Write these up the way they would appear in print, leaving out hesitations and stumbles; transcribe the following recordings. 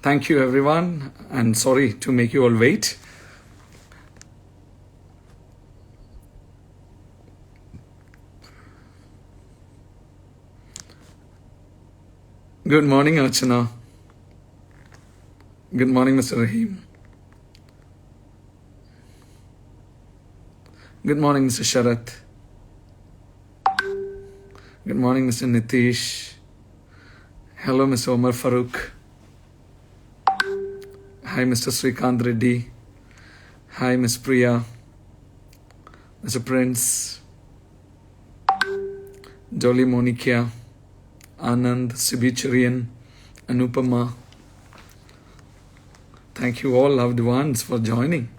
Thank you everyone, and sorry to make you all wait. Good morning, Archana. Good morning, Mr. Rahim. Good morning, Mr. Sharath. Good morning, Mr. Nitish. Hello, Mr. Omar Farooq. Hi, Mr. Srikanth Reddy. Hi, Ms. Priya. Mr. Prince. Dolly Monica. Anand, Sibicharian, Anupama. Thank you all, loved ones, for joining.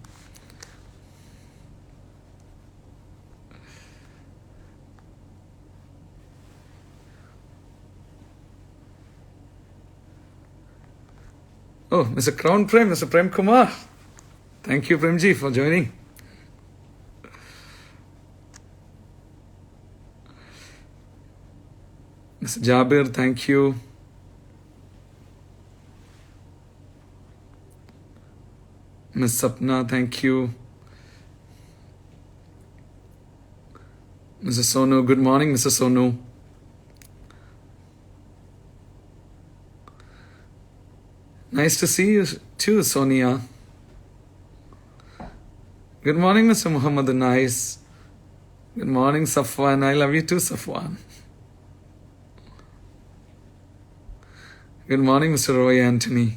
Oh, Mr. Crown Prem, Mr. Prem Kumar. Thank you, Premji, for joining. Mr. Jabir, thank you. Ms. Sapna, thank you. Mr. Sonu, good morning, Mr. Sonu. Nice to see you too, Sonia. Good morning, Mr. Muhammad Anais. Good morning, Safwan. I love you too, Safwan. Good morning, Mr. Roy Anthony.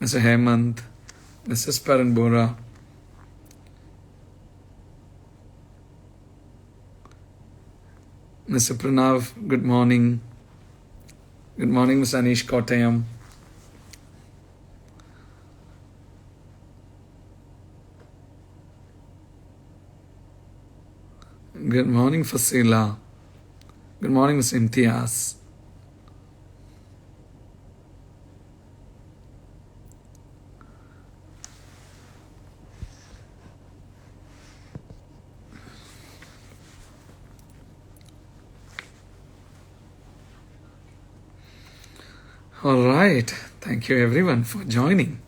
Mr. Hemant. Mrs. Paranbora. Mr. Pranav, good morning. Good morning, Mr. Anish Kottayam. Good morning, Fasila. Good morning, Mr. Imtiaz. All right. Thank you everyone for joining.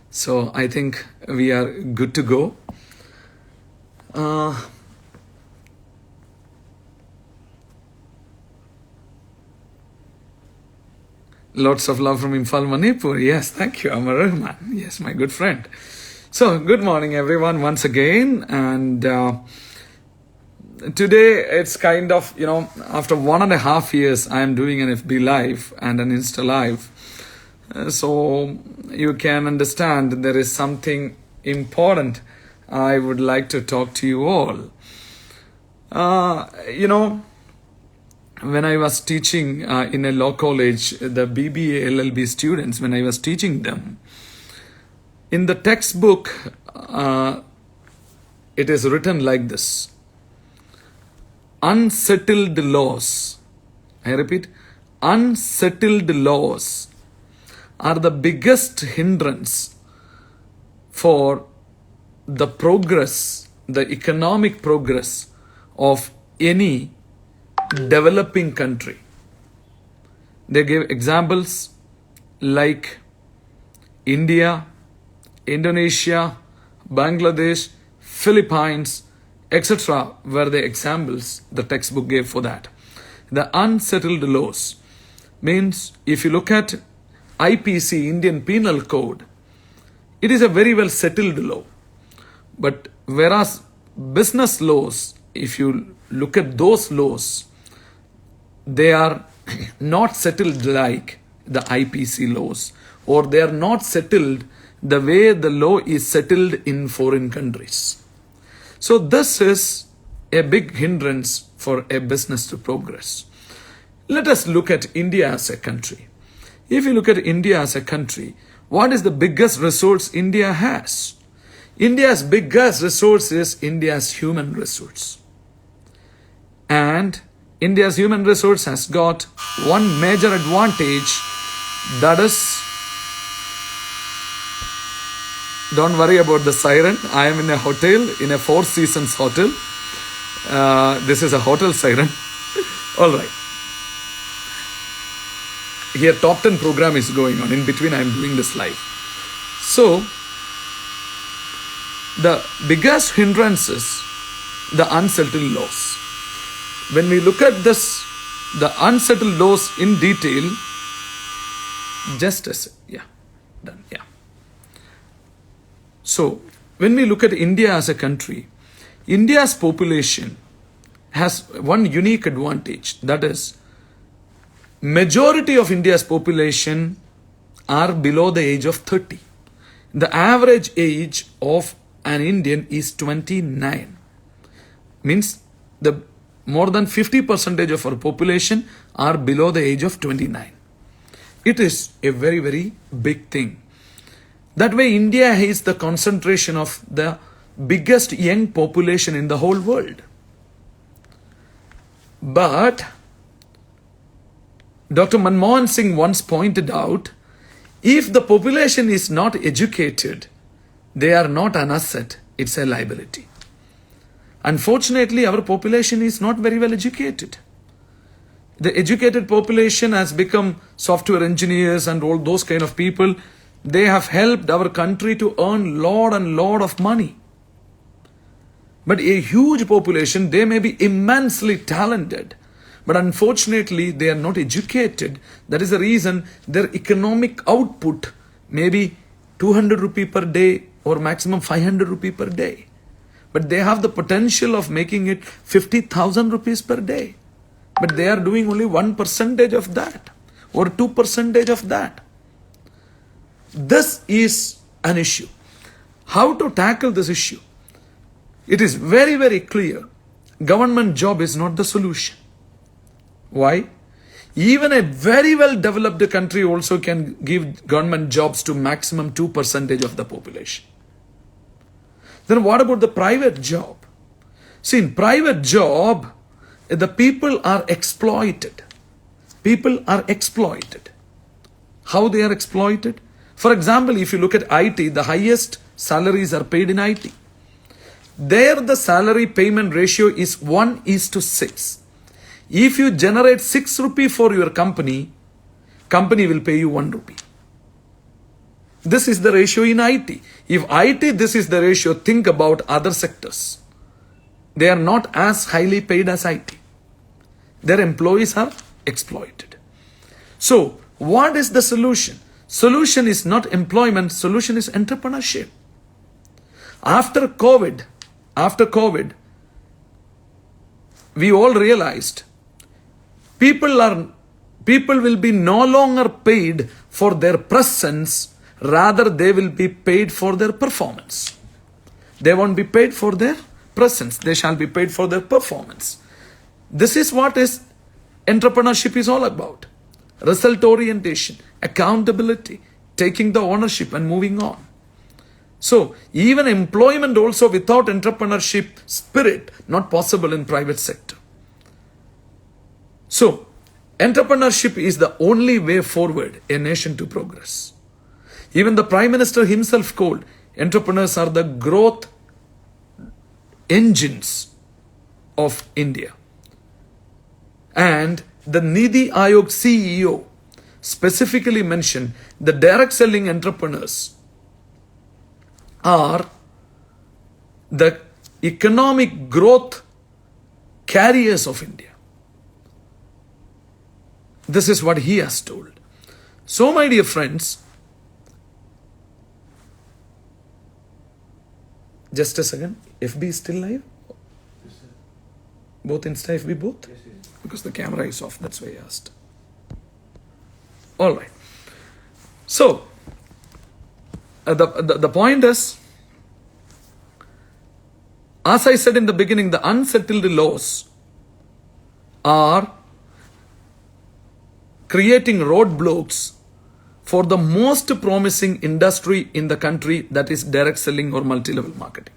So I think we are good to go. Lots of love from Imphal, Manipur. Yes, thank you, Amar Rahman. Yes, my good friend. So good morning everyone once again. And today it's kind of, after 1.5 years, I am doing an FB Live and an Insta Live. So you can understand there is something important I would like to talk to you all. When I was teaching in a law college, the BBA LLB students, when I was teaching them, in the textbook, it is written like this. Unsettled laws, I repeat, unsettled laws are the biggest hindrance for the progress, the economic progress of any developing country. They gave examples like India, Indonesia, Bangladesh, Philippines, etc. were the examples the textbook gave for that. The unsettled laws means if you look at IPC, Indian Penal Code, it is a very well settled law. But whereas business laws, if you look at those laws, they are not settled like the IPC laws, or they are not settled the way the law is settled in foreign countries. So this is a big hindrance for a business to progress. Let us look at India as a country. If you look at India as a country, what is the biggest resource India has? India's biggest resource is India's human resource. And India's human resource has got one major advantage, that is, don't worry about the siren. I am in a hotel, in a Four Seasons hotel. This is a hotel siren. All right. here top 10 program is going on. In between I am doing this live. So the biggest hindrance is the unsettled laws. When we look at this, the unsettled laws in detail, just as, yeah, done, yeah. So when we look at India as a country, India's population has one unique advantage. That is, majority of India's population are below the age of 30. The average age of an Indian is 29. Means the more than 50% of our population are below the age of 29. It is a very, very big thing. That way India is the concentration of the biggest young population in the whole world. But Dr. Manmohan Singh once pointed out, if the population is not educated, they are not an asset, it's a liability. Unfortunately, our population is not very well educated. The educated population has become software engineers and all those kind of people. They have helped our country to earn lot and lot of money. But a huge population, they may be immensely talented, but unfortunately they are not educated. That is the reason their economic output may be 200 rupee per day or maximum 500 rupee per day. But they have the potential of making it 50,000 rupees per day. But they are doing only 1% of that or 2% of that. This is an issue. How to tackle this issue? It is very, very clear. Government job is not the solution. Why? Even a very well developed country also can give government jobs to maximum 2% of the population. Then what about the private job? See, in private job, the people are exploited. People are exploited. How they are exploited? For example, if you look at IT, the highest salaries are paid in IT. There the salary payment ratio is 1:6. If you generate 6 rupee for your company, company will pay you 1 rupee. This is the ratio in IT. If IT, this is the ratio, think about other sectors. They are not as highly paid as IT. Their employees are exploited. So, what is the solution? Solution is not employment, solution is entrepreneurship. After COVID, we all realized people will be no longer paid for their presence, rather they will be paid for their performance. They won't be paid for their presence, they shall be paid for their performance. This is what is entrepreneurship is all about. Result orientation, accountability, taking the ownership and moving on. So, even employment also without entrepreneurship spirit, not possible in private sector. So, entrepreneurship is the only way forward a nation to progress. Even the Prime Minister himself called entrepreneurs are the growth engines of India. And the Nidhi Aayog CEO specifically mentioned the direct selling entrepreneurs are the economic growth carriers of India. This is what he has told. So, my dear friends, just a second, FB is still live? Yes, sir. Both Insta, FB, both? Yes, yes. Because the camera is off, that's why I asked. Alright. So, the point is, as I said in the beginning, the unsettled laws are creating roadblocks for the most promising industry in the country, that is direct selling or multi-level marketing.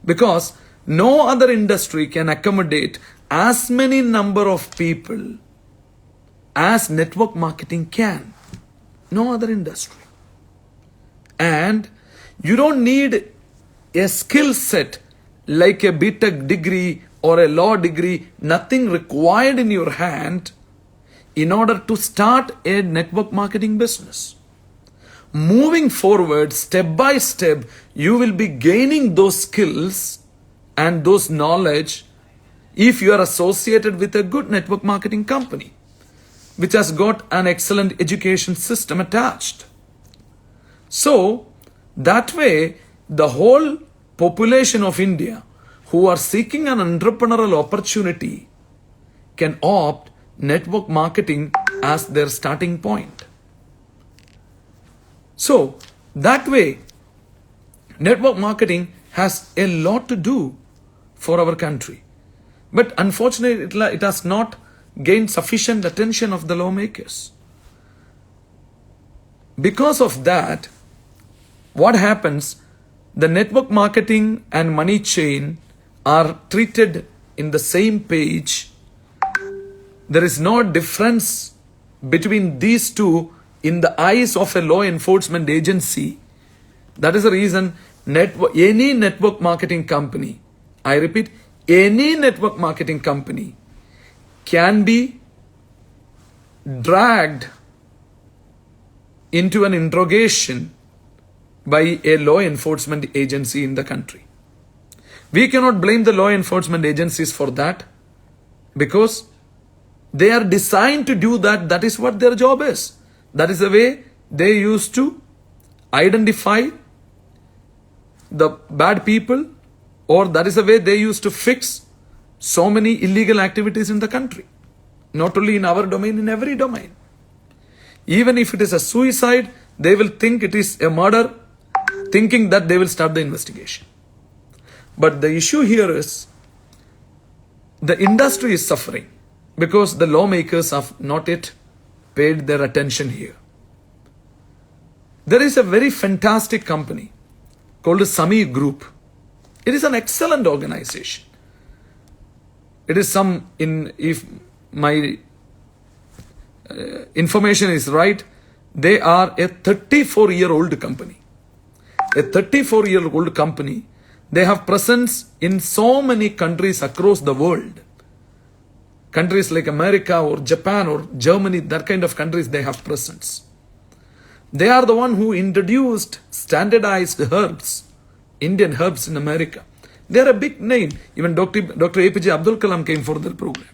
Because no other industry can accommodate as many number of people as network marketing can. No other industry. And you don't need a skill set like a BTech degree or a law degree, nothing required in your hand. in order to start a network marketing business. Moving forward, step by step, you will be gaining those skills and those knowledge if you are associated with a good network marketing company, which has got an excellent education system attached. So, that way, the whole population of India who are seeking an entrepreneurial opportunity can opt network marketing as their starting point. So, that way, network marketing has a lot to do for our country. But unfortunately, it has not gained sufficient attention of the lawmakers. Because of that, what happens? The network marketing and money chain are treated in the same page. There is no difference between these two in the eyes of a law enforcement agency. That is the reason any network marketing company, I repeat, any network marketing company can be dragged into an interrogation by a law enforcement agency in the country. We cannot blame the law enforcement agencies for that, because they are designed to do that. That is what their job is. That is the way they used to identify the bad people, or that is the way they used to fix so many illegal activities in the country. Not only in our domain, in every domain. Even if it is a suicide, they will think it is a murder, thinking that they will start the investigation. But the issue here is, the industry is suffering because the lawmakers have not yet paid their attention here. There is a very fantastic company called the Sami Group. It is an excellent organization. It is if my information is right, they are a 34-year-old company. A 34-year-old company. They have presence in so many countries across the world. Countries like America or Japan or Germany, that kind of countries, they have presence. They are the one who introduced standardized herbs, Indian herbs in America. They are a big name. Even Dr. APJ Abdul Kalam came for their program.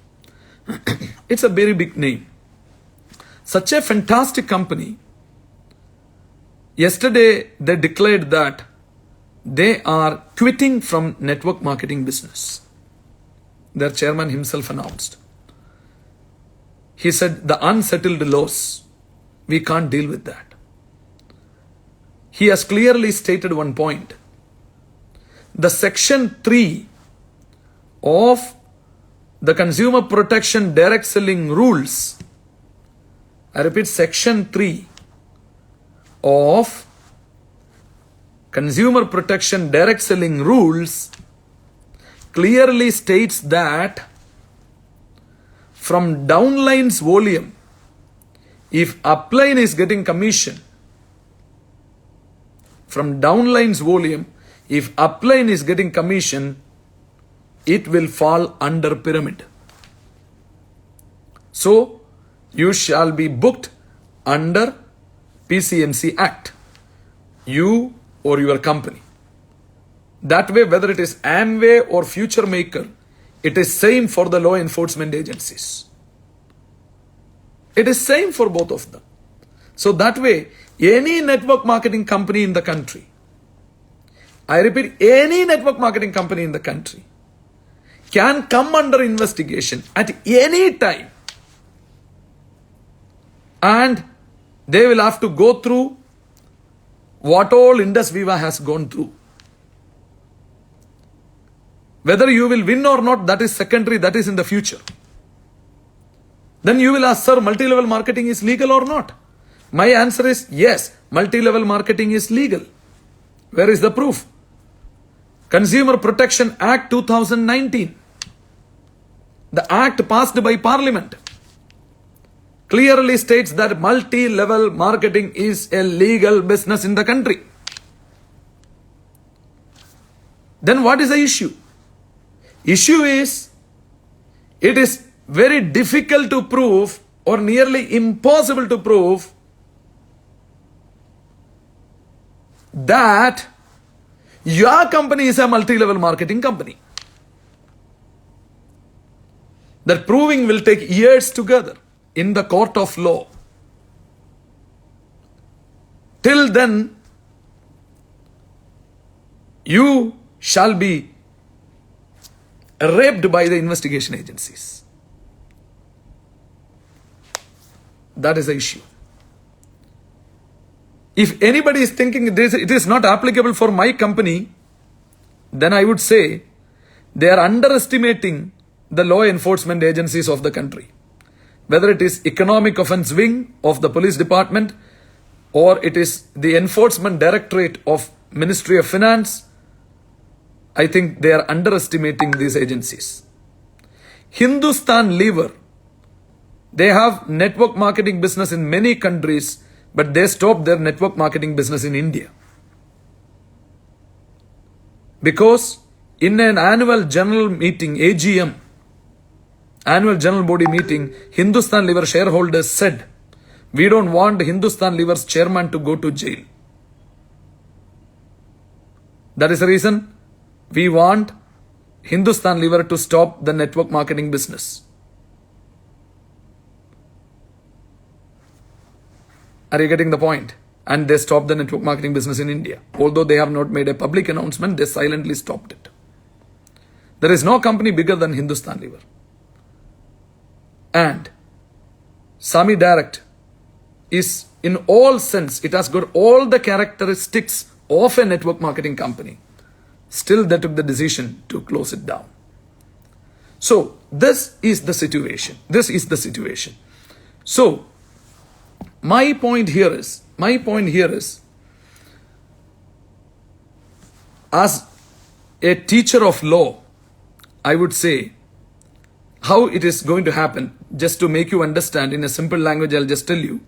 It's a very big name. Such a fantastic company. Yesterday, they declared that they are quitting from network marketing business. Their chairman himself announced. He said, the unsettled laws, we can't deal with that. He has clearly stated one point. The section 3 of the Consumer Protection Direct Selling Rules, I repeat, section 3 of Consumer Protection Direct Selling Rules clearly states that from downline's volume, if upline is getting commission, from downline's volume, if upline is getting commission, it will fall under pyramid. So, you shall be booked under PCMC Act. You or your company. That way, whether it is Amway or Future Maker, it is same for the law enforcement agencies. It is same for both of them. So that way, any network marketing company in the country, I repeat, any network marketing company in the country can come under investigation at any time, and they will have to go through what all IndusViva has gone through. Whether you will win or not, that is secondary, that is in the future. Then you will ask, sir, multi-level marketing is legal or not? My answer is yes, multi-level marketing is legal. Where is the proof? Consumer Protection Act 2019. The act passed by Parliament clearly states that multi-level marketing is a legal business in the country. Then what is the issue? Issue is, it is very difficult to prove or nearly impossible to prove that your company is a multi-level marketing company. That proving will take years together in the court of law. Till then, you shall be raped by the investigation agencies. That is the issue. If anybody is thinking it is not applicable for my company, then I would say they are underestimating the law enforcement agencies of the country. Whether it is economic offense wing of the police department, or it is the enforcement directorate of Ministry of Finance, I think they are underestimating these agencies. Hindustan Lever, they have network marketing business in many countries, but they stopped their network marketing business in India. Because in an annual general meeting, AGM, annual general body meeting, Hindustan Lever shareholders said, we don't want Hindustan Lever's chairman to go to jail. That is the reason we want Hindustan Lever to stop the network marketing business. Are you getting the point? And they stopped the network marketing business in India. Although they have not made a public announcement, they silently stopped it. There is no company bigger than Hindustan Lever. And Sami Direct is in all sense, it has got all the characteristics of a network marketing company. Still they took the decision to close it down. So this is the situation. This is the situation. So my point here is, as a teacher of law, I would say how it is going to happen. Just to make you understand in a simple language, I'll just tell you.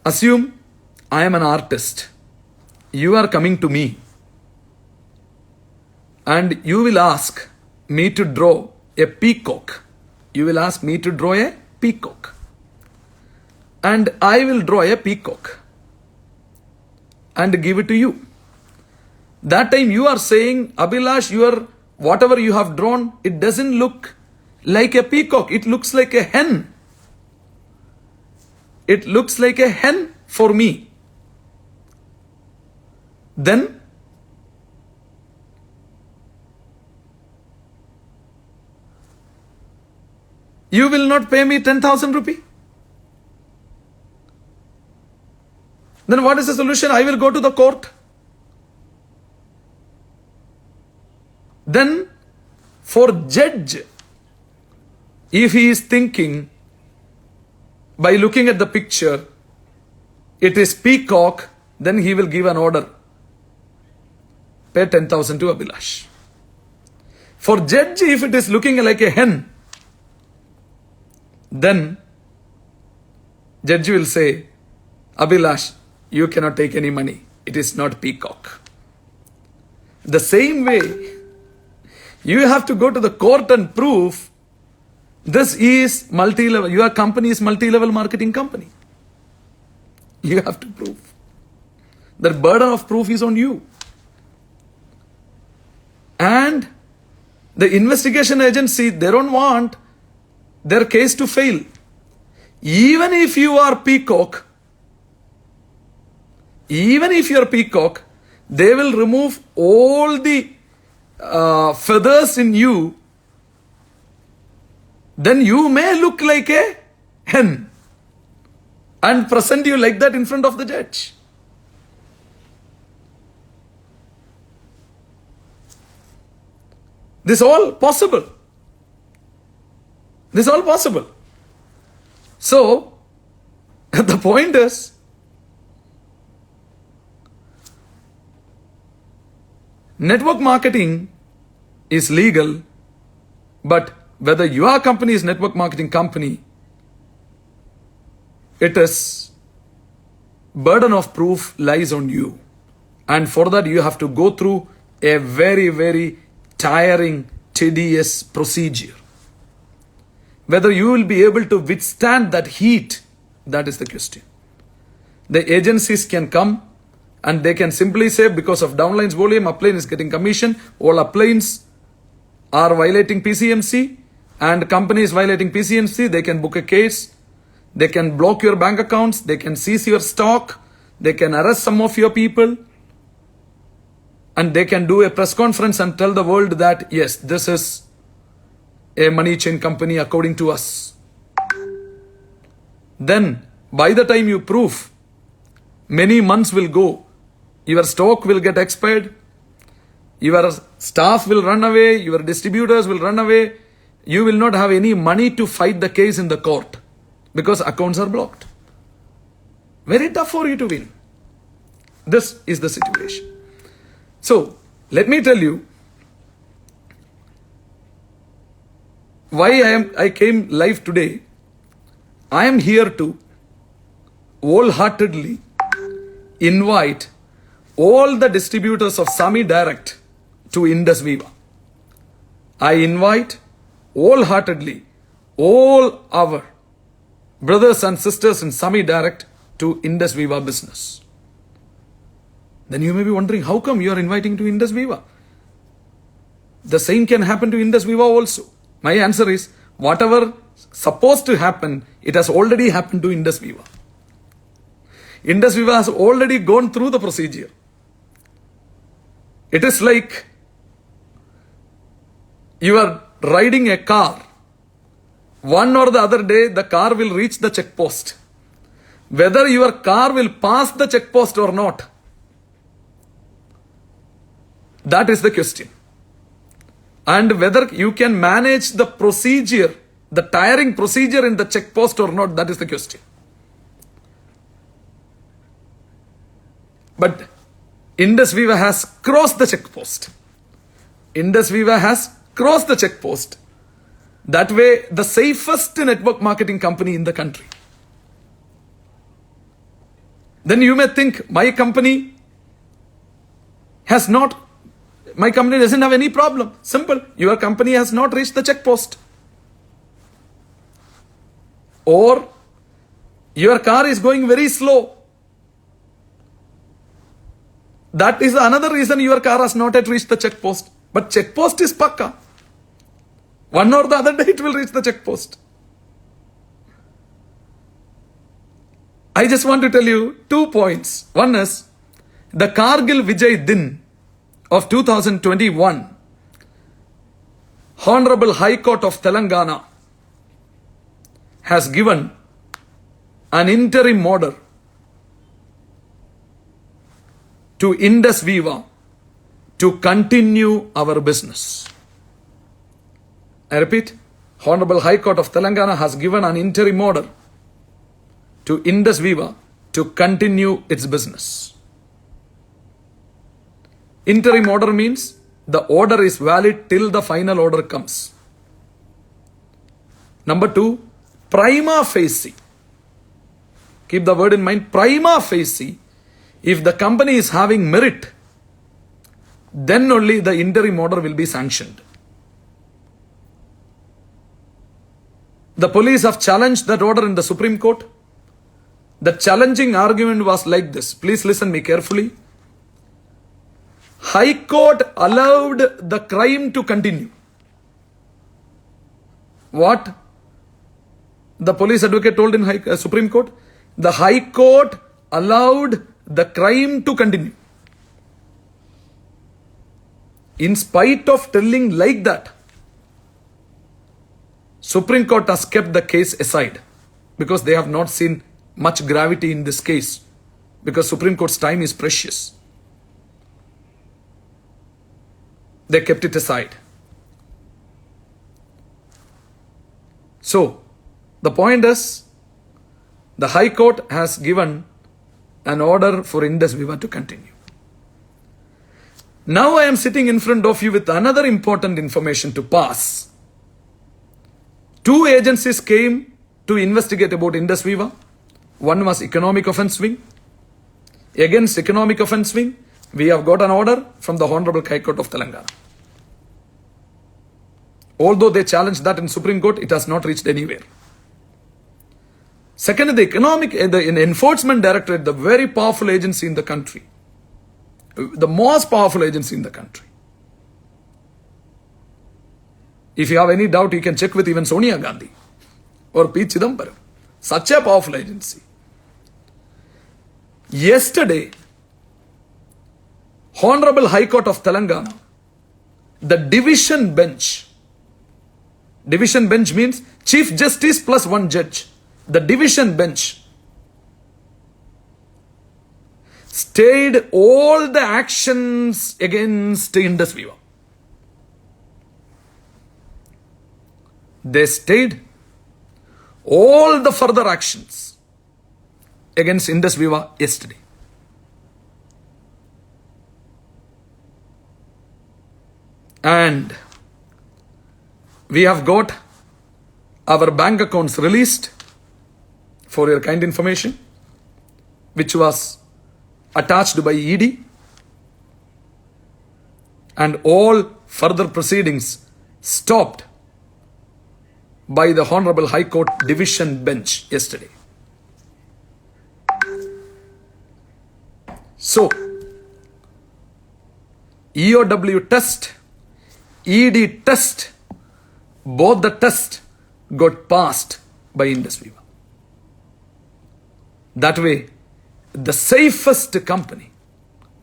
Assume I am an artist. You are coming to me and you will ask me to draw a peacock. You will ask me to draw a peacock. And I will draw a peacock and give it to you. That time you are saying, Abhilash, whatever you have drawn, it doesn't look like a peacock. It looks like a hen. It looks like a hen for me. Then you will not pay me 10,000 rupee. Then what is the solution? I will go to the court. Then for judge, if he is thinking by looking at the picture, it is peacock, then he will give an order. Pay 10,000 to Abhilash. For judge, if it is looking like a hen, then judge will say, Abhilash, you cannot take any money. It is not peacock. The same way, you have to go to the court and prove this is multi-level, your company is multi-level marketing company. You have to prove. The burden of proof is on you. And the investigation agency, they don't want their case to fail. Even if you are peacock, they will remove all the feathers in you. Then you may look like a hen and present you like that in front of the judge. This all possible. This all possible. So, the point is, network marketing is legal, but whether your company is network marketing company, it is burden of proof lies on you. And for that you have to go through a very, very tiring, tedious procedure. Whether you will be able to withstand that heat, that is the question. The agencies can come and they can simply say, because of downline's volume, upline is getting commission, all uplines are violating PCMC and companies violating PCMC, they can book a case, they can block your bank accounts, they can seize your stock, they can arrest some of your people, and they can do a press conference and tell the world that, yes, this is a money chain company according to us. Then, by the time you prove, many months will go, your stock will get expired, your staff will run away, your distributors will run away, you will not have any money to fight the case in the court because accounts are blocked. Very tough for you to win. This is the situation. So, let me tell you why I came live today. I am here to wholeheartedly invite all the distributors of Sami Direct to IndusViva. I invite wholeheartedly all our brothers and sisters in Sami Direct to IndusViva business. Then you may be wondering, how come you are inviting to IndusViva? The same can happen to IndusViva also. My answer is, whatever supposed to happen, it has already happened to IndusViva. IndusViva has already gone through the procedure. It is like you are riding a car. One or the other day, the car will reach the checkpost. Whether your car will pass the checkpost or not, that is the question. And whether you can manage the procedure, the tiring procedure in the checkpost or not, that is the question. But IndusViva has crossed the checkpost. IndusViva has crossed the checkpost. That way, the safest network marketing company in the country. Then you may think, my company doesn't have any problem. Simple. Your company has not reached the checkpost. Or your car is going very slow. That is another reason your car has not yet reached the checkpost. But checkpost is pakka. One or the other day it will reach the checkpost. I just want to tell you 2 points. One is, the Kargil Vijay Din of 2021, Honourable High Court of Telangana has given an interim order to IndusViva to continue our business. I repeat, Honourable High Court of Telangana has given an interim order to IndusViva to continue its business. Interim order means the order is valid till the final order comes. Number 2, prima facie. Keep the word in mind, prima facie. If the company is having merit, then only the interim order will be sanctioned. The police have challenged that order in the Supreme Court. The challenging argument was like this. Please listen me carefully. High Court allowed the crime to continue. What the police advocate told in Supreme Court? The High Court allowed the crime to continue. In spite of telling like that, Supreme Court has kept the case aside because they have not seen much gravity in this case, because Supreme Court's time is precious. They kept it aside. So, the point is, the High Court has given an order for IndusViva to continue. Now I am sitting in front of you with another important information to pass. 2 agencies came to investigate about IndusViva. One was Economic Offence Wing. Against Economic Offence Wing, we have got an order from the Honourable High Court of Telangana. Although they challenged that in Supreme Court, it has not reached anywhere. Second, the Enforcement Directorate, the very powerful agency in the country, the most powerful agency in the country. If you have any doubt, you can check with even Sonia Gandhi or P. Chidambaram. Such a powerful agency. Yesterday, Honourable High Court of Telangana, the division bench means Chief Justice plus one judge. The division bench stayed all the actions against IndusViva. They stayed all the further actions against IndusViva yesterday. And we have got our bank accounts released for your kind information, which was attached by ED, and all further proceedings stopped by the Honourable High Court Division Bench yesterday. So, EOW test, ED test, both the tests got passed by IndusViva. That way, the safest company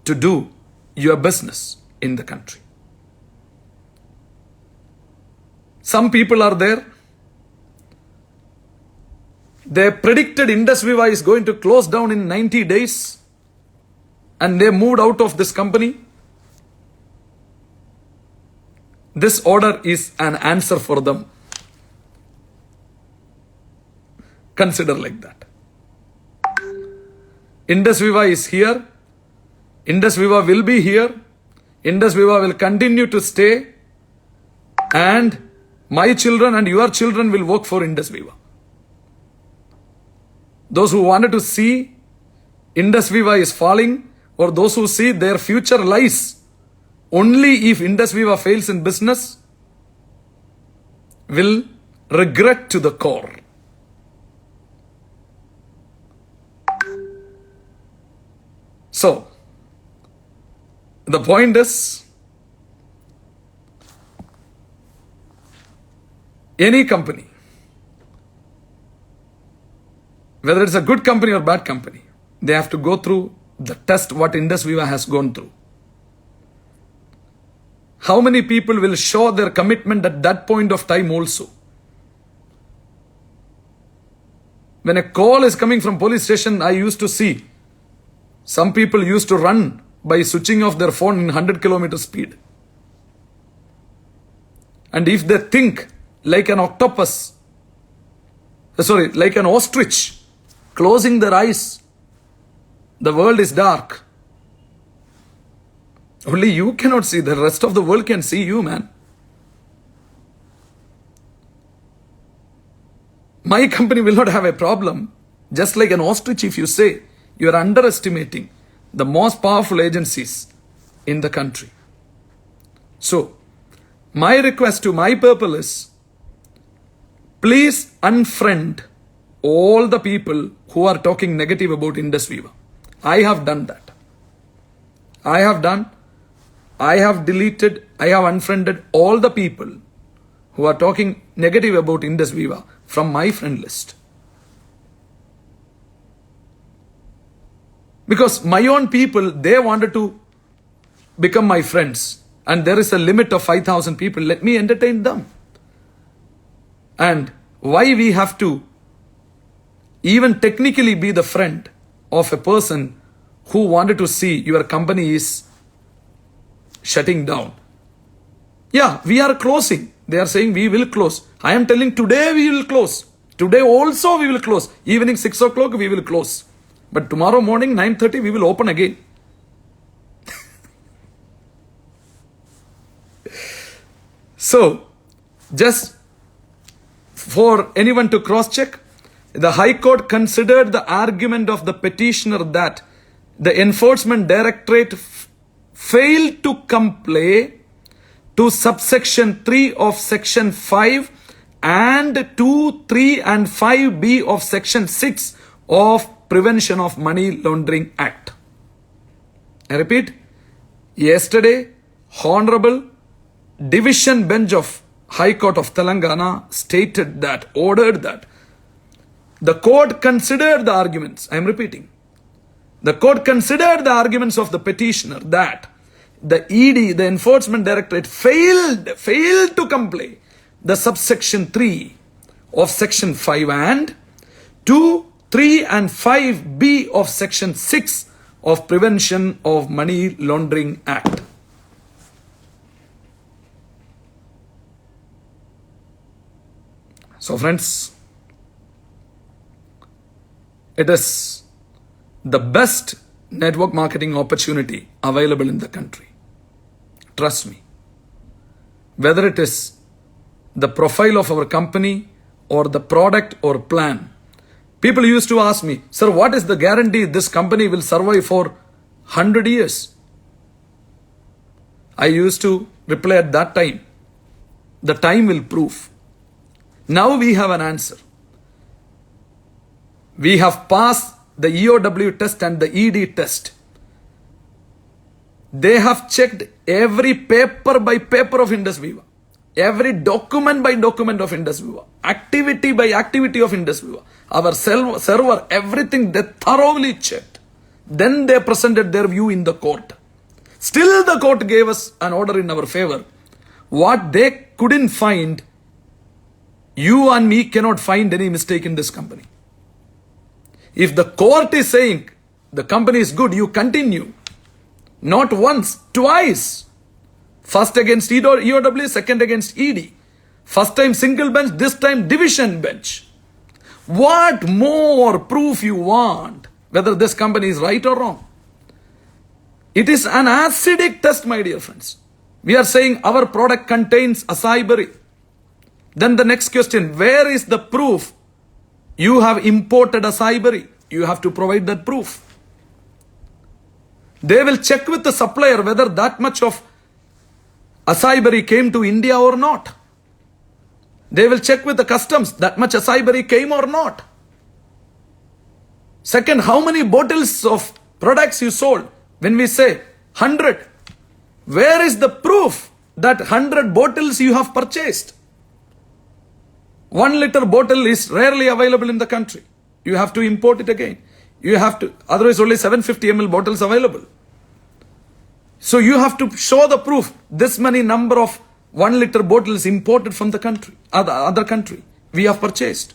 to do your business in the country. Some people are there. They predicted IndusViva is going to close down in 90 days and they moved out of this company. This order is an answer for them. Consider like that. IndusViva is here. IndusViva will be here. IndusViva will continue to stay. And my children and your children will work for IndusViva. Those who wanted to see IndusViva is falling, or those who see their future lies only if IndusViva fails in business, will regret to the core. So, the point is, any company, whether it's a good company or bad company, they have to go through the test what IndusViva has gone through. How many people will show their commitment at that point of time also? When a call is coming from police station, I used to see some people used to run by switching off their phone in 100 km speed. And if they think like an octopus, like an ostrich, closing their eyes, the world is dark. Only you cannot see, the rest of the world can see you, man. My company will not have a problem. Just like an ostrich, if you say, you are underestimating the most powerful agencies in the country. So, my request to my people is, please unfriend all the people who are talking negative about IndusViva. I have done that. I have deleted, I have unfriended all the people who are talking negative about IndusViva from my friend list. Because my own people, they wanted to become my friends. And there is a limit of 5,000 people. Let me entertain them. And why we have to even technically be the friend of a person who wanted to see your company is shutting down. Yeah, we are closing. They are saying we will close. I am telling today we will close. Today also we will close. Evening 6 o'clock we will close. But tomorrow morning 9:30 we will open again. So, just for anyone to cross-check, the High Court considered the argument of the petitioner that the Enforcement Directorate failed to comply to subsection 3 of section 5 and 2, 3 and 5b of section 6 of Prevention of Money Laundering Act. I repeat, yesterday, Honourable Division Bench of High Court of Telangana stated that, ordered that, the court considered the arguments, I am repeating, the court considered the arguments of the petitioner that the ED, the Enforcement Directorate, failed to comply the subsection 3 of section 5 and 2, 3 and 5b of section 6 of Prevention of Money Laundering Act. So friends, it is the best network marketing opportunity available in the country. Trust me. Whether it is the profile of our company or the product or plan. People used to ask me, sir, what is the guarantee this company will survive for 100 years? I used to reply at that time, the time will prove. Now we have an answer. We have passed the EOW test and the ED test. They have checked every paper by paper of IndusViva, every document by document of IndusViva, activity by activity of IndusViva, our server, everything they thoroughly checked. Then they presented their view in the court. Still the court gave us an order in our favor. What they couldn't find, you and me cannot find any mistake in this company. If the court is saying the company is good, you continue. Not once, twice. First against EOW, second against ED. First time single bench, this time division bench. What more proof you want whether this company is right or wrong? It is an acidic test, my dear friends. We are saying our product contains acai berry. Then the next question, where is the proof you have imported acai berry? You have to provide that proof. They will check with the supplier whether that much of acai berry came to India or not. They will check with the customs that much acai berry came or not. Second, how many bottles of products you sold? When we say 100, where is the proof that 100 bottles you have purchased? 1 liter bottle is rarely available in the country. You have to import it again. You have to, otherwise only 750 ml bottles available. So you have to show the proof. This many number of 1 liter bottles imported from the country, other country, we have purchased.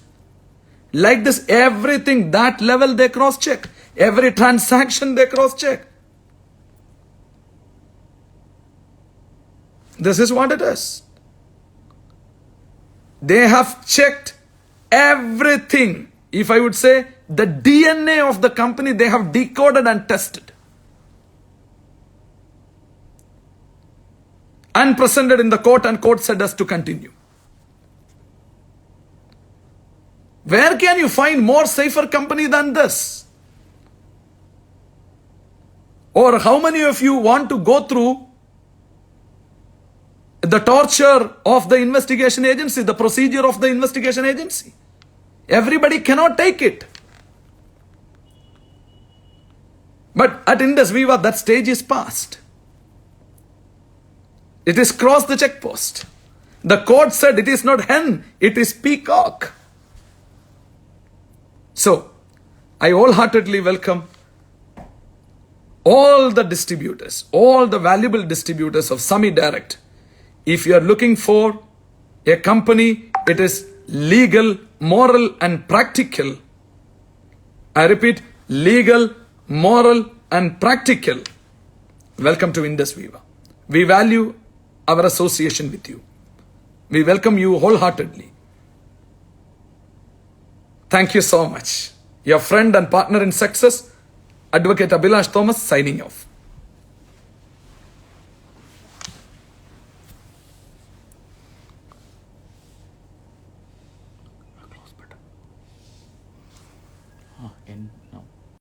Like this, everything, that level they cross-check. Every transaction they cross-check. This is what it is. They have checked everything. If I would say, the DNA of the company they have decoded and tested. And presented in the court, and court said us to continue. Where can you find more safer company than this? Or how many of you want to go through the torture of the investigation agency, the procedure of the investigation agency? Everybody cannot take it. But at IndusViva, that stage is past. It is crossed the checkpost. The court said it is not hen, it is peacock. So, I wholeheartedly welcome all the distributors, all the valuable distributors of semi-direct. If you are looking for a company, it is legal, moral and practical. I repeat, legal, moral and practical. Welcome to IndusViva. We value our association with you. We welcome you wholeheartedly. Thank you so much. Your friend and partner in success, Advocate Abhilash Thomas, signing off. End now.